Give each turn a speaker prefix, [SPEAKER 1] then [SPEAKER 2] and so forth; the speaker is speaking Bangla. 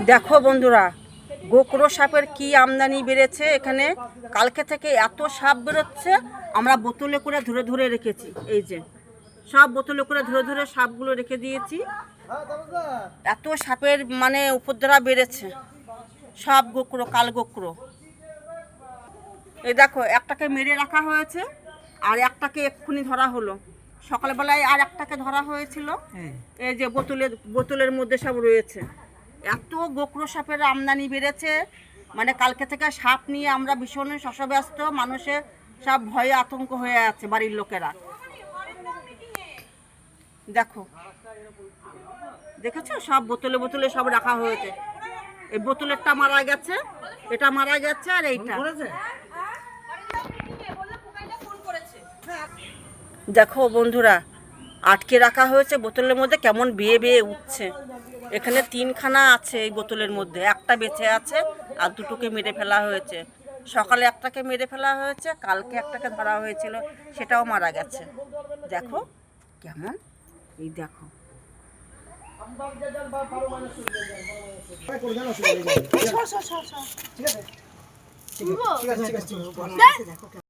[SPEAKER 1] দেখো বন্ধুরা, গোকরো সাপের কি আমদানি বেড়েছে এখানে। কালকে থেকে এত সাপ বেরোচ্ছে, আমরা বোতলে করে ধরে ধরে রেখেছি। এই যে সব বোতলে করে ধরে ধরে সাপগুলো রেখে দিয়েছি। এত সাপের মানে উপদ্রব বেড়েছে, সব গোকরো, কাল গোকরো। এই দেখো, একটাকে মেরে রাখা হয়েছে আর একটাকে এক্ষুনি ধরা হলো। সকালবেলায় আর একটাকে ধরা হয়েছিল। এই যে বোতলের মধ্যে সব রয়েছে। এত গোকরো সাপের আমদানি বেড়েছে, মানে কালকে থেকে সাপ নিয়ে আমরা ভীষণ শশব্যস্ত। মানুষের সব ভয়ে আতঙ্ক হয়ে আছে, বাড়ির লোকেরা। দেখো, দেখেছো, সব বোতলে বোতলে সব রাখা হয়েছে। এই বোতলেরটা মারা গেছে, এটা মারা গেছে, আর এইটা দেখো বন্ধুরা, আটকে রাখা হয়েছে বোতলের মধ্যে। কেমন বেয়ে বেয়ে উঠছে। এখানে 3খানা আছে এই বোতলের মধ্যে, একটা বেঁচে আছে আর দুটোকে মেরে ফেলা হয়েছে। সকালে একটাকে মেরে ফেলা হয়েছে, কালকে একটাকে ধরা হয়েছিল, সেটাও মারা গেছে। দেখো কেমন, এই দেখো। ঠিক আছে।